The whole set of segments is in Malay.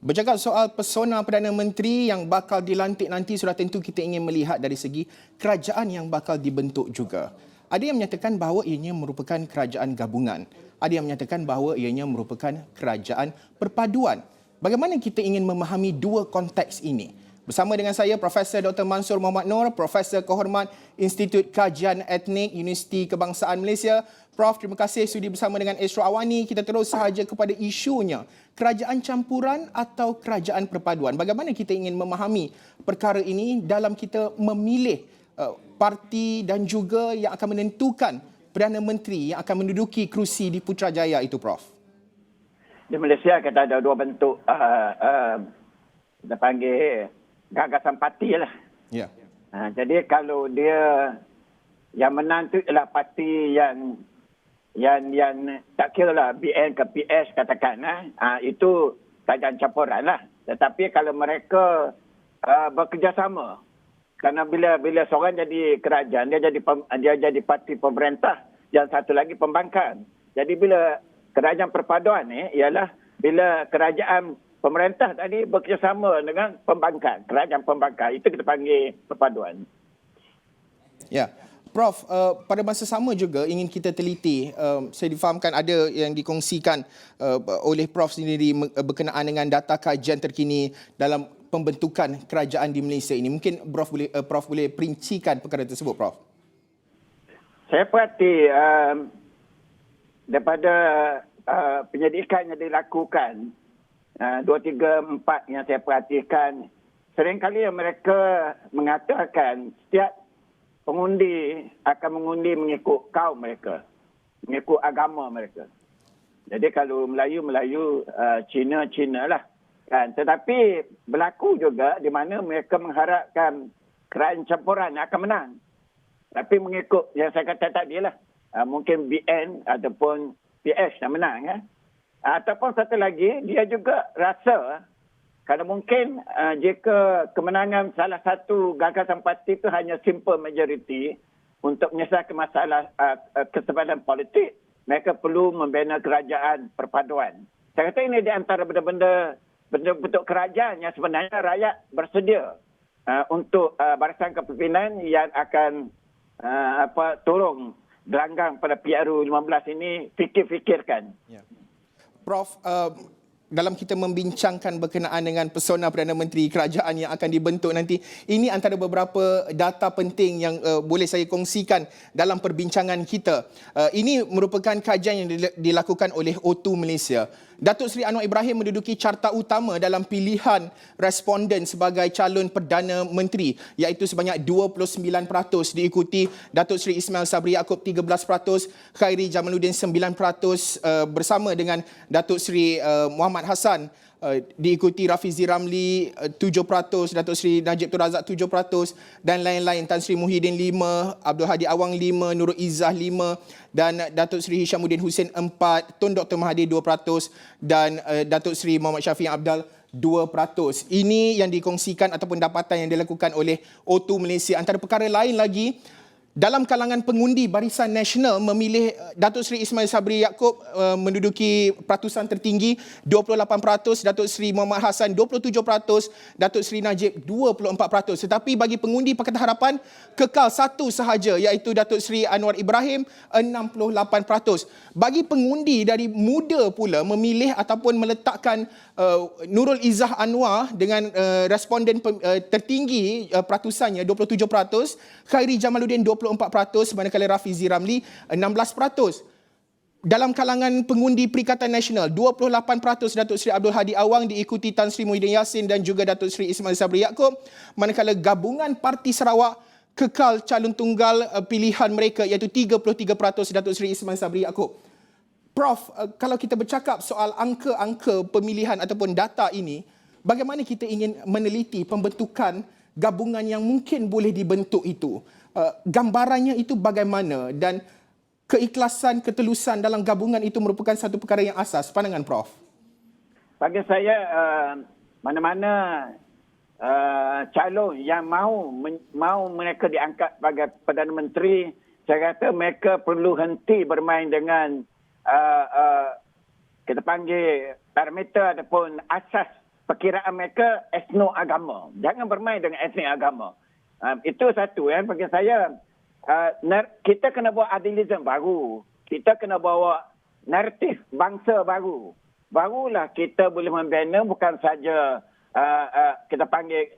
Bercakap soal persona Perdana Menteri yang bakal dilantik nanti, sudah tentu kita ingin melihat dari segi kerajaan yang bakal dibentuk juga. Ada yang menyatakan bahawa ianya merupakan kerajaan gabungan. Ada yang menyatakan bahawa ianya merupakan kerajaan perpaduan. Bagaimana kita ingin memahami dua konteks ini? Bersama dengan saya, Profesor Dr. Mansur Mohamad Noor, Profesor Kehormat Institut Kajian Etnik Universiti Kebangsaan Malaysia. Prof, terima kasih sudi bersama dengan Esra Awani. Kita terus sahaja kepada isunya, kerajaan campuran atau kerajaan perpaduan. Bagaimana kita ingin memahami perkara ini dalam kita memilih parti dan juga yang akan menentukan Perdana Menteri yang akan menduduki kerusi di Putrajaya itu, Prof? Di Malaysia kita ada dua bentuk kita panggil gagasan parti lah. Ya. Jadi kalau dia yang menang tu ialah parti yang tak kira lah BN ke PS katakan, itu kerajaan campuran lah. Tetapi kalau mereka bekerjasama, kerana bila seorang jadi kerajaan, dia jadi parti pemerintah, yang satu lagi pembangkang. Jadi bila kerajaan perpaduan ni ialah bila kerajaan pemerintah tadi bekerjasama dengan pembangkang, kerajaan pembangkang, itu kita panggil perpaduan. Ya. Prof, pada masa sama juga ingin kita teliti, saya difahamkan ada yang dikongsikan oleh Prof sendiri berkenaan dengan data kajian terkini dalam pembentukan kerajaan di Malaysia ini. Mungkin Prof boleh perincikan perkara tersebut, Prof. Saya perhati daripada penyelidikan yang dilakukan 2, 3, 4 yang saya perhatikan, seringkali mereka mengatakan setiap pengundi akan mengundi mengikut kaum mereka, mengikut agama mereka. Jadi kalau Melayu, Cina lah. Kan? Tetapi berlaku juga di mana mereka mengharapkan kerajaan campuran akan menang. Tapi mengikut yang saya kata tadi lah, mungkin BN ataupun PS yang menang. Ya? Ataupun satu lagi, dia juga rasa kalau mungkin jika kemenangan salah satu gagasan parti itu hanya simple majority untuk menyelesaikan masalah kesepadan politik, mereka perlu membina kerajaan perpaduan. Saya kata ini di antara benda-benda bentuk kerajaan yang sebenarnya rakyat bersedia untuk barisan kepimpinan yang akan tolong gelanggang pada PRU 15 ini fikir-fikirkan. Ya. Prof, dalam kita membincangkan berkenaan dengan persona Perdana Menteri kerajaan yang akan dibentuk nanti, ini antara beberapa data penting yang boleh saya kongsikan dalam perbincangan kita. Ini merupakan kajian yang dilakukan oleh O2 Malaysia. Datuk Seri Anwar Ibrahim menduduki carta utama dalam pilihan responden sebagai calon Perdana Menteri, iaitu sebanyak 29%, diikuti Datuk Seri Ismail Sabri Yaakob 13%, Khairi Jamaluddin 9%, bersama dengan Datuk Seri Muhammad Hassan, diikuti Rafizi Ramli 7%, Datuk Seri Najib Tun Razak 7%, dan lain-lain, Tan Sri Muhyiddin 5%, Abdul Hadi Awang 5%, Nurul Izzah 5%, dan Datuk Seri Hishamuddin Hussein 4%, Tun Dr. Mahathir 2%, dan Datuk Seri Muhammad Syafiq Abdal 2%. Ini yang dikongsikan ataupun dapatan yang dilakukan oleh O2 Malaysia. Antara perkara lain lagi, dalam kalangan pengundi Barisan Nasional memilih Datuk Seri Ismail Sabri Yaakob menduduki peratusan tertinggi 28%, Datuk Seri Muhammad Hassan 27%, Datuk Seri Najib 24%. Tetapi bagi pengundi Pakatan Harapan kekal satu sahaja, iaitu Datuk Seri Anwar Ibrahim 68%. Bagi pengundi dari muda pula memilih ataupun meletakkan Nurul Izzah Anwar dengan responden tertinggi peratusannya 27%, Khairi Jamaluddin 24%, manakala Rafizi Ramli 16%. Dalam kalangan pengundi Perikatan Nasional, 28% Datuk Seri Abdul Hadi Awang, diikuti Tan Sri Muhyiddin Yassin dan juga Datuk Seri Ismail Sabri Yaakob, manakala gabungan Parti Sarawak kekal calon tunggal pilihan mereka, iaitu 33% Datuk Seri Ismail Sabri Yaakob. Prof, kalau kita bercakap soal angka-angka pemilihan ataupun data ini, bagaimana kita ingin meneliti pembentukan gabungan yang mungkin boleh dibentuk itu? Gambarannya itu bagaimana, dan keikhlasan, ketelusan dalam gabungan itu merupakan satu perkara yang asas. Pandangan Prof? Bagi saya, mana-mana calon yang mahu mereka diangkat sebagai Perdana Menteri, saya kata mereka perlu henti bermain dengan kita panggil parameter ataupun asas perkiraan mereka etno agama. Jangan bermain dengan etnik agama. Itu satu bagi saya. Kita kena bawa adilism baru. Kita kena bawa naratif bangsa baru. Barulah kita boleh membina bukan saja kita panggil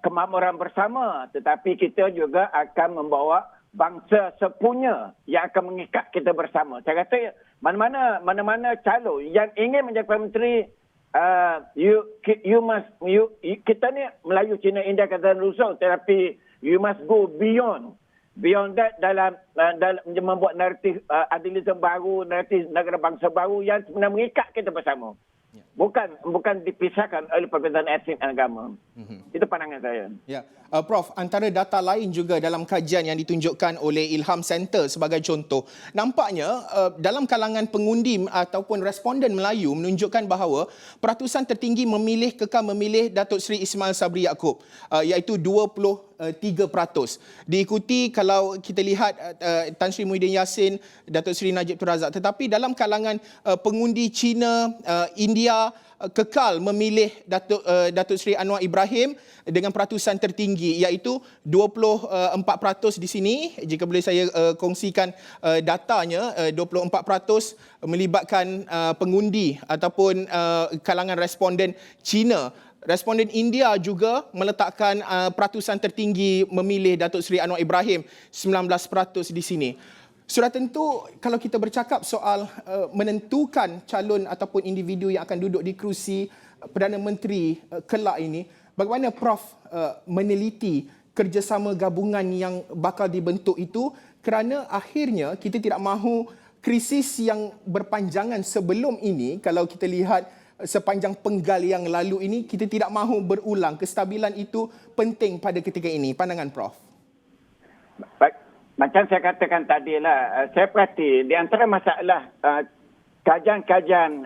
kemakmuran bersama, tetapi kita juga akan membawa bangsa sepunya yang akan mengikat kita bersama. Saya kata mana-mana calon yang ingin menjadi Perdana Menteri, kita ni Melayu, Cina, India, Kelantan, Luzon, tetapi you must go beyond that dalam membuat naratif adilism baru, naratif negara bangsa baru yang sebenarnya mengikat kita bersama. Bukan dipisahkan oleh perbezaan etnik dan agama. Itu pandangan saya. Ya, Prof, antara data lain juga dalam kajian yang ditunjukkan oleh Ilham Center sebagai contoh, nampaknya dalam kalangan pengundi ataupun responden Melayu menunjukkan bahawa peratusan tertinggi kekal memilih Datuk Seri Ismail Sabri Yaakob, iaitu 23%. Diikuti kalau kita lihat Tan Sri Muhyiddin Yassin, Datuk Seri Najib Tun Razak. Tetapi dalam kalangan pengundi Cina, India, kekal memilih Datuk Seri Anwar Ibrahim dengan peratusan tertinggi, iaitu 24% di sini. Jika boleh saya kongsikan datanya, 24% melibatkan pengundi ataupun kalangan responden Cina. Responden India juga meletakkan peratusan tertinggi memilih Datuk Seri Anwar Ibrahim, 19% di sini. Sudah tentu kalau kita bercakap soal menentukan calon ataupun individu yang akan duduk di kerusi Perdana Menteri kelak ini, bagaimana Prof meneliti kerjasama gabungan yang bakal dibentuk itu, kerana akhirnya kita tidak mahu krisis yang berpanjangan sebelum ini. Kalau kita lihat sepanjang penggal yang lalu ini, kita tidak mahu berulang. Kestabilan itu penting pada ketika ini. Pandangan Prof. Baik. Macam saya katakan tadi lah, saya perhati di antara masalah kajian-kajian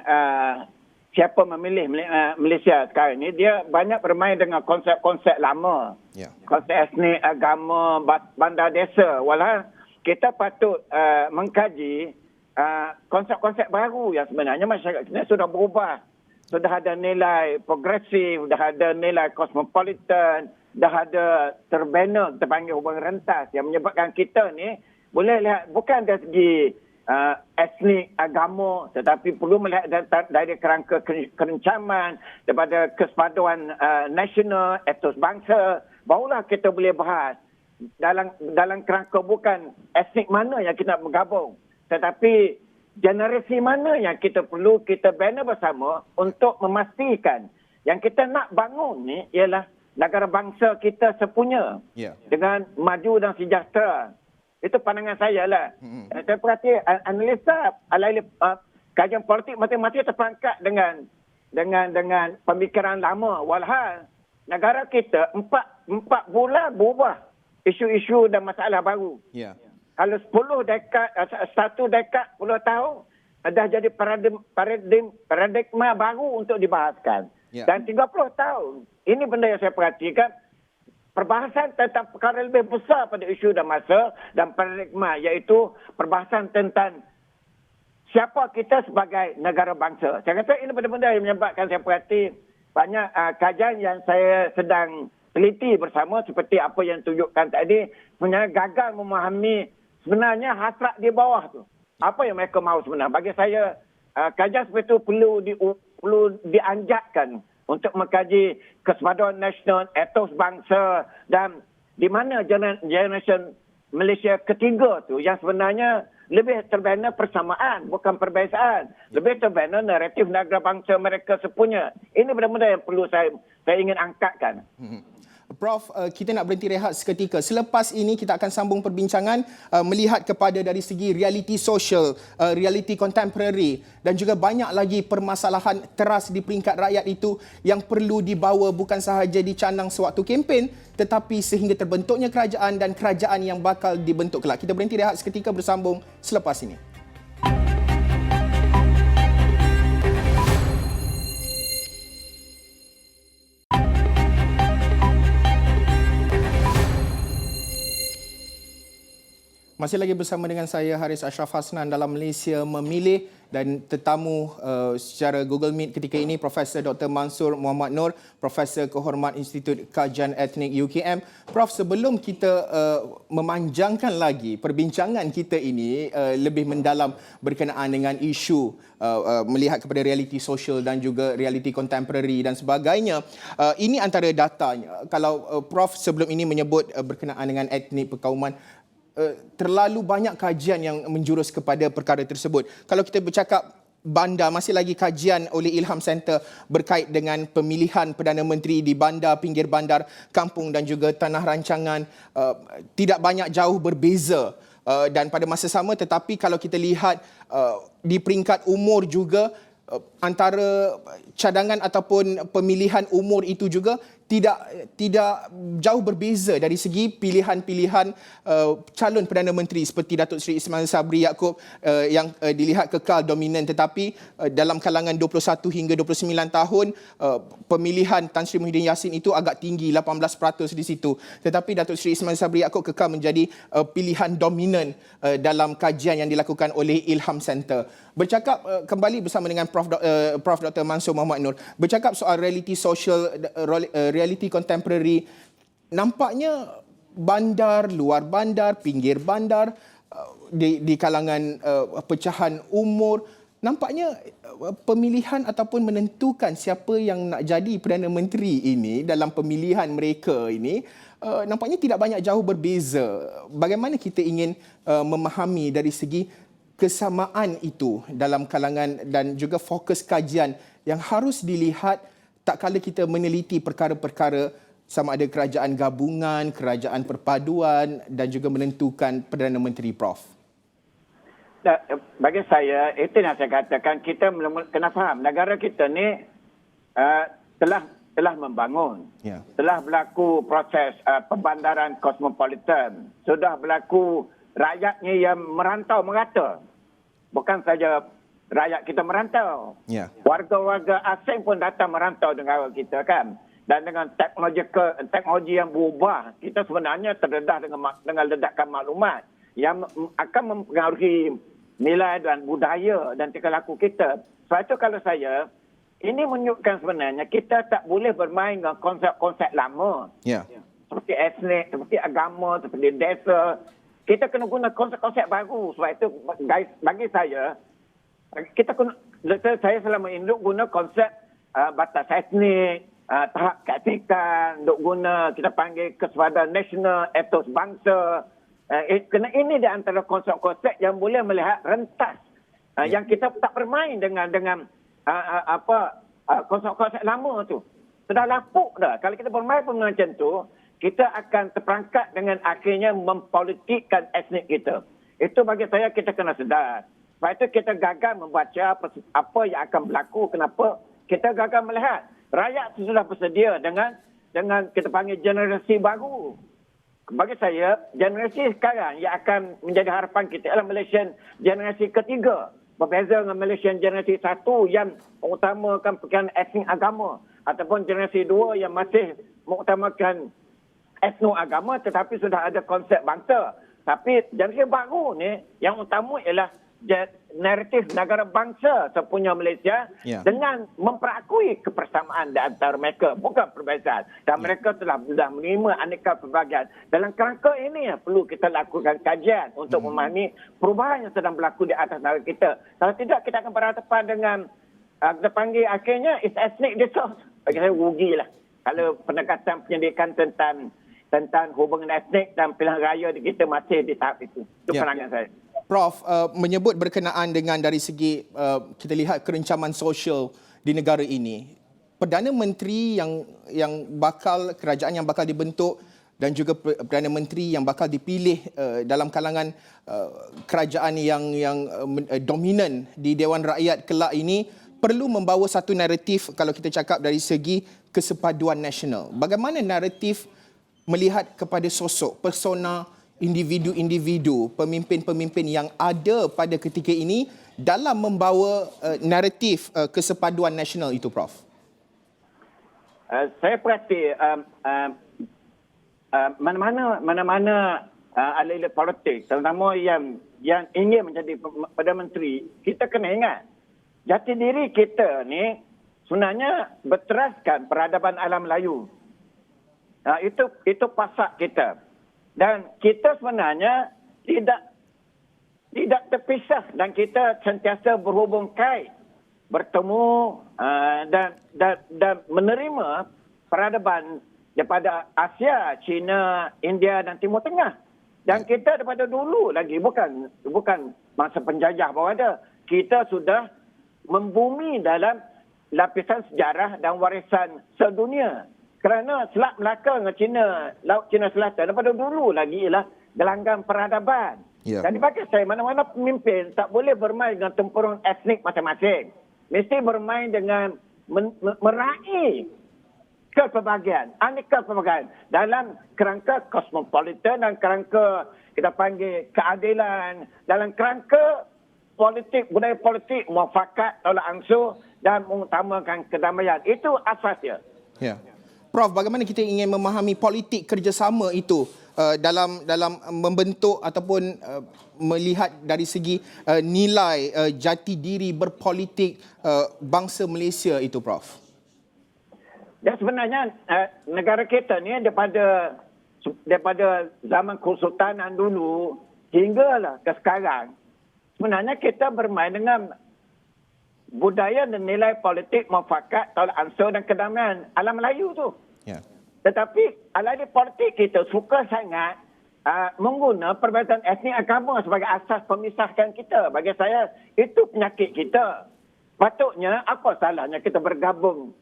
siapa memilih Malaysia sekarang ini, dia banyak bermain dengan konsep-konsep lama. Konsep etnik, agama, bandar desa. Walau kita patut mengkaji konsep-konsep baru yang sebenarnya masyarakat ini sudah berubah. Sudah ada nilai progresif, sudah ada nilai cosmopolitan, dah ada terbina, kita panggil hubungan rentas yang menyebabkan kita ni boleh lihat bukan dari segi etnik, agama, tetapi perlu melihat dari kerangka kerencaman, daripada kesepaduan nasional, etos bangsa. Barulah kita boleh bahas dalam kerangka bukan etnik mana yang kita nak bergabung, tetapi generasi mana yang kita perlu kita bina bersama untuk memastikan yang kita nak bangun ni ialah negara bangsa kita sepunya dengan maju dan sejahtera. Itu pandangan saya lah. Saya perhati analisa kajian politik masing-masing terperangkap dengan pemikiran lama. Walhal negara kita 4 bulan berubah isu-isu dan masalah baru. Kalau 10 dekad 10 tahun dah jadi paradigma baru untuk dibahaskan. Dan 30 tahun, ini benda yang saya perhatikan, perbahasan tentang perkara lebih besar pada isu dan masa dan paradigma, iaitu perbahasan tentang siapa kita sebagai negara bangsa. Saya kata ini benda-benda yang menyebabkan saya perhati banyak kajian yang saya sedang teliti bersama, seperti apa yang tunjukkan tadi, sebenarnya gagal memahami sebenarnya hasrat di bawah tu. Apa yang mereka mahu sebenarnya. Bagi saya, kajian seperti itu perlu dianjatkan untuk mengkaji kesepaduan nasional, etos bangsa, dan di mana generasi Malaysia ketiga tu yang sebenarnya lebih terbina persamaan, bukan perbezaan. Lebih terbina naratif negara bangsa mereka sepunya. Ini benda-benda yang perlu saya ingin angkatkan. Prof, kita nak berhenti rehat seketika. Selepas ini kita akan sambung perbincangan melihat kepada dari segi realiti sosial, realiti contemporary dan juga banyak lagi permasalahan teras di peringkat rakyat itu yang perlu dibawa bukan sahaja dicandang sewaktu kempen, tetapi sehingga terbentuknya kerajaan dan kerajaan yang bakal dibentuk kelak. Kita berhenti rehat seketika, bersambung selepas ini. Masih lagi bersama dengan saya, Haris Ashraf Hasnan, dalam Malaysia Memilih, dan tetamu secara Google Meet ketika ini Profesor Dr. Mansur Muhammad Noor, Profesor Kehormat Institut Kajian Etnik UKM. Prof, sebelum kita memanjangkan lagi perbincangan kita ini lebih mendalam berkenaan dengan isu melihat kepada realiti sosial dan juga realiti kontemporari dan sebagainya, ini antara datanya. Kalau Prof sebelum ini menyebut berkenaan dengan etnik perkauman, terlalu banyak kajian yang menjurus kepada perkara tersebut. Kalau kita bercakap bandar, masih lagi kajian oleh Ilham Center berkait dengan pemilihan Perdana Menteri di bandar, pinggir bandar, kampung dan juga tanah rancangan. Tidak banyak jauh berbeza. Dan pada masa sama, tetapi kalau kita lihat di peringkat umur juga, antara cadangan ataupun pemilihan umur itu juga tidak jauh berbeza dari segi pilihan-pilihan calon Perdana Menteri seperti Datuk Seri Ismail Sabri Yaakob yang dilihat kekal dominan, tetapi dalam kalangan 21 hingga 29 tahun pemilihan Tan Sri Muhyiddin Yassin itu agak tinggi, 18% di situ. Tetapi Datuk Seri Ismail Sabri Yaakob kekal menjadi pilihan dominan dalam kajian yang dilakukan oleh Ilham Center. Bercakap kembali bersama dengan Prof Dr. Mansur Muhammad Noor, bercakap soal realiti sosial, realiti kontemporari, nampaknya bandar, luar bandar, pinggir bandar, di kalangan pecahan umur, nampaknya pemilihan ataupun menentukan siapa yang nak jadi Perdana Menteri ini dalam pemilihan mereka ini nampaknya tidak banyak jauh berbeza. Bagaimana kita ingin memahami dari segi kesamaan itu dalam kalangan dan juga fokus kajian yang harus dilihat tak kala kita meneliti perkara-perkara sama ada kerajaan gabungan, kerajaan perpaduan dan juga menentukan Perdana Menteri, Prof? Bagi saya, itu yang saya katakan, kita kena faham negara kita ni telah membangun. Yeah. Telah berlaku proses pembandaran kosmopolitan. Sudah berlaku rakyatnya yang merantau merata. Bukan saja rakyat kita merantau. Yeah. Warga-warga asing pun datang merantau negara kita kan. Dan dengan teknologi yang berubah, kita sebenarnya terdedah dengan ledakan maklumat yang akan mempengaruhi nilai dan budaya dan tingkah laku kita. Sebab itu kalau saya, ini menunjukkan sebenarnya kita tak boleh bermain dengan konsep-konsep lama. Yeah. Seperti etnik, seperti agama, seperti desa. Kita kena guna konsep-konsep baru. Sebab itu, guys, bagi saya, saya selama ini guna konsep batas etnik, tahap keetikan, guna kita panggil kesepadan nasional, etos bangsa. Kena ini di antara konsep-konsep yang boleh melihat rentas. Yang kita tak bermain dengan konsep-konsep lama tu. Sudah lapuk dah. Kalau kita bermain pun macam tu, kita akan terperangkap dengan akhirnya mempolitikkan etnik kita. Itu bagi saya kita kena sedar. Sebab itu kita gagal membaca apa yang akan berlaku. Kenapa kita gagal melihat. Rakyat sudah bersedia dengan kita panggil generasi baru. Bagi saya, generasi sekarang yang akan menjadi harapan kita adalah Malaysian generasi ketiga. Berbeza dengan Malaysian generasi satu yang mengutamakan perkara etnik agama. Ataupun generasi dua yang masih mengutamakan etno agama tetapi sudah ada konsep bangsa. Tapi generasi baru ni yang utama ialah naratif negara bangsa sepunya Malaysia dengan memperakui kebersamaan di antara mereka, bukan perbezaan. Dan mereka telah menerima aneka pelbagai. Dalam kerangka ini perlu kita lakukan kajian untuk memahami perubahan yang sedang berlaku di atas negara kita. Kalau tidak, kita akan berhadapan dengan kita panggil akhirnya is ethnic disorder. Bagi saya rugilah kalau pendekatan pendidikan tentang hubungan etnik dan pilihan raya kita masih di tahap itu. Itu pandangan saya. Prof, menyebut berkenaan dengan dari segi kita lihat kerencaman sosial di negara ini. Perdana Menteri kerajaan yang bakal dibentuk dan juga Perdana Menteri yang bakal dipilih dalam kalangan kerajaan yang dominan di Dewan Rakyat kelak ini perlu membawa satu naratif kalau kita cakap dari segi kesepaduan nasional. Bagaimana naratif melihat kepada sosok, persona, individu-individu, pemimpin-pemimpin yang ada pada ketika ini dalam membawa naratif kesepaduan nasional itu, Prof? Saya perhati mana-mana ahli politik, terutama yang yang ingin menjadi Perdana Menteri, kita kena ingat, jati diri kita ni sebenarnya berteraskan peradaban alam Melayu. Itu pasak kita. Dan kita sebenarnya tidak terpisah dan kita sentiasa berhubung kait, bertemu dan menerima peradaban daripada Asia, China, India dan Timur Tengah. Dan kita daripada dulu lagi, bukan masa penjajah baru ada. Kita sudah membumi dalam lapisan sejarah dan warisan sedunia. Kerana Selat Melaka dengan China, Laut China Selatan daripada dulu lagi ialah gelanggang peradaban. Ya. Jadi bagi saya, mana-mana pemimpin tak boleh bermain dengan tempurung etnik masing-masing. Mesti bermain dengan meraih kepelbagaian, aneka pelbagai dalam kerangka kosmopolitan dan kerangka kita panggil keadilan, dalam kerangka politik, budaya politik, muafakat, tolak ansur dan mengutamakan kedamaian. Itu asasnya. Ya. Prof, bagaimana kita ingin memahami politik kerjasama itu dalam membentuk ataupun melihat dari segi nilai jati diri berpolitik bangsa Malaysia itu, Prof? Dan sebenarnya negara kita ni daripada zaman Kesultanan dulu hinggalah ke sekarang, sebenarnya kita bermain dengan budaya dan nilai politik muafakat, tolak ansur dan kedamaian alam Melayu tu. Ya. Tetapi alih politik kita suka sangat mengguna perbezaan etnik agama sebagai asas pemisahkan kita. Bagi saya itu penyakit kita. Patutnya apa salahnya kita bergabung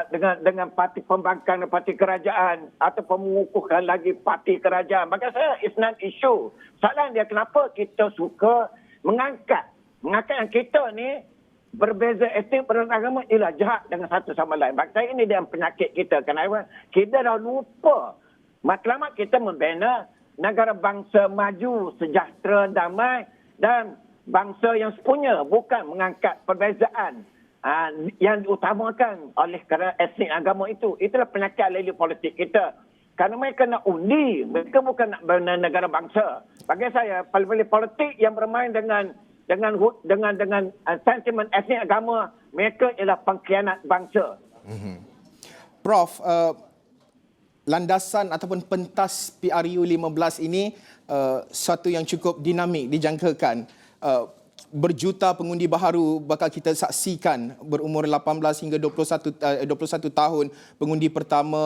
dengan parti pembangkang dan parti kerajaan ataupun mengukuhkan lagi parti kerajaan. Bagi saya it's not issue. Salah dia kenapa kita suka mengangkat yang kita ni berbeza etnik, berbeza agama ialah jahat dengan satu sama lain. Bagi saya ini dia penyakit kita. Kenapa? Kita dah lupa matlamat kita membina negara bangsa maju, sejahtera, damai dan bangsa yang sepunya, bukan mengangkat perbezaan yang diutamakan oleh kerana etnik agama itu. Itulah penyakit alih politik kita. Kerana mereka nak undi, mereka bukan nak bina negara bangsa. Bagi saya, paling-paling politik yang bermain dengan sentimen etnik agama, mereka ialah pengkhianat bangsa. Prof, landasan ataupun pentas PRU 15 ini satu yang cukup dinamik dijangkakan. Berjuta pengundi baharu bakal kita saksikan berumur 18 hingga 21 tahun, pengundi pertama,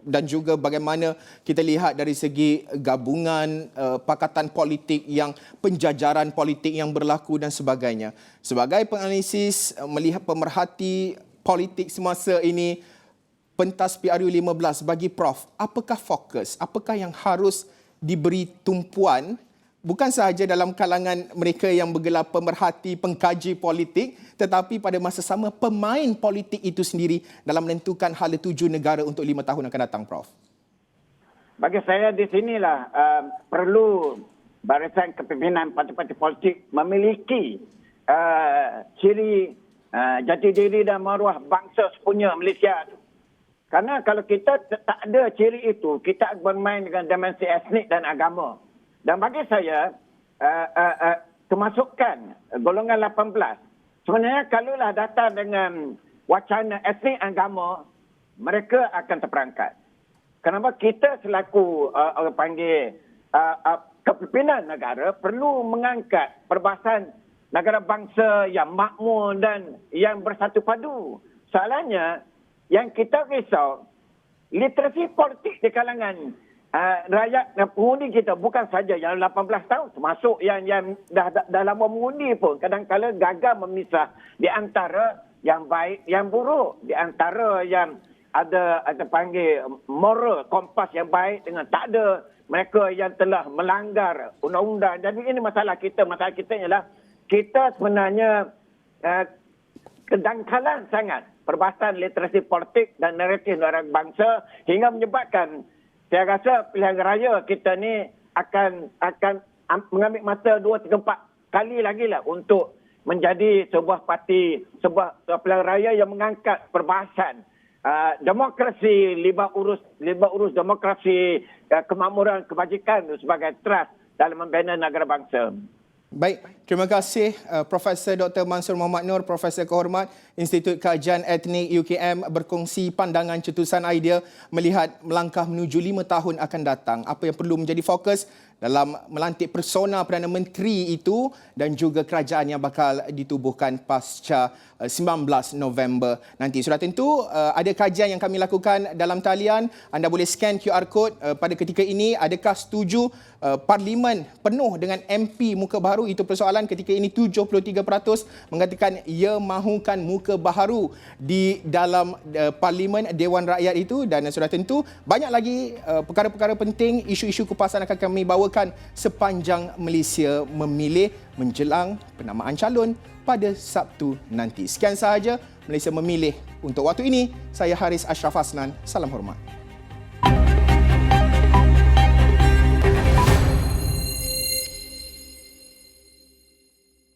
dan juga bagaimana kita lihat dari segi gabungan pakatan politik yang penjajaran politik yang berlaku dan sebagainya. Sebagai penganalisis, melihat pemerhati politik semasa ini, pentas PRU 15 bagi Prof, apakah fokus, apakah yang harus diberi tumpuan bukan sahaja dalam kalangan mereka yang bergelar pemerhati, pengkaji politik, tetapi pada masa sama pemain politik itu sendiri dalam menentukan hala tuju negara untuk 5 tahun akan datang, Prof? Bagi saya di sinilah perlu barisan kepimpinan parti-parti politik memiliki ciri jati diri dan maruah bangsa sepunya Malaysia. Karena kalau kita tak ada ciri itu, kita bermain dengan dimensi etnik dan agama. Dan bagi saya, kemasukan golongan 18, sebenarnya kalaulah datang dengan wacana etnik agama, mereka akan terperangkap. Kenapa kita selaku orang panggil kepimpinan negara perlu mengangkat perbahasan negara bangsa yang makmur dan yang bersatu padu. Soalannya, yang kita risau, literasi politik di kalangan rakyat dan pengundi kita bukan saja yang 18 tahun, termasuk yang dah lama mengundi pun kadang-kadang gagal memisah di antara yang baik yang buruk, di antara yang ada panggil moral kompas yang baik dengan tak ada mereka yang telah melanggar undang-undang. Jadi ini masalah kita ialah kita sebenarnya kedangkalan sangat perbahasan literasi politik dan naratif negara bangsa hingga menyebabkan saya rasa pilihan raya kita ni akan mengambil masa 2, 3, 4 kali lagi lah untuk menjadi sebuah parti, sebuah pilihan raya yang mengangkat perbahasan demokrasi, libat urus demokrasi, kemakmuran, kebajikan sebagai trust dalam membina negara bangsa. Baik, terima kasih Profesor Dr. Mansur Mohamad Noor, Profesor Kehormat Institut Kajian Etnik UKM berkongsi pandangan cetusan idea melihat melangkah menuju 5 tahun akan datang. Apa yang perlu menjadi fokus dalam melantik persona Perdana Menteri itu dan juga kerajaan yang bakal ditubuhkan pasca 19 November nanti. Sudah tentu ada kajian yang kami lakukan dalam talian. Anda boleh scan QR code pada ketika ini. Adakah setuju Parlimen penuh dengan MP muka baharu? Itu persoalan. Ketika ini 73% mengatakan ia mahukan muka baharu di dalam Parlimen Dewan Rakyat itu. Dan sudah tentu banyak lagi perkara-perkara penting, isu-isu kupasan akan kami bawakan sepanjang Malaysia memilih menjelang penamaan calon pada Sabtu nanti. Sekian sahaja Malaysia memilih untuk waktu ini. Saya Haris Ashraf Hasnan. Salam hormat.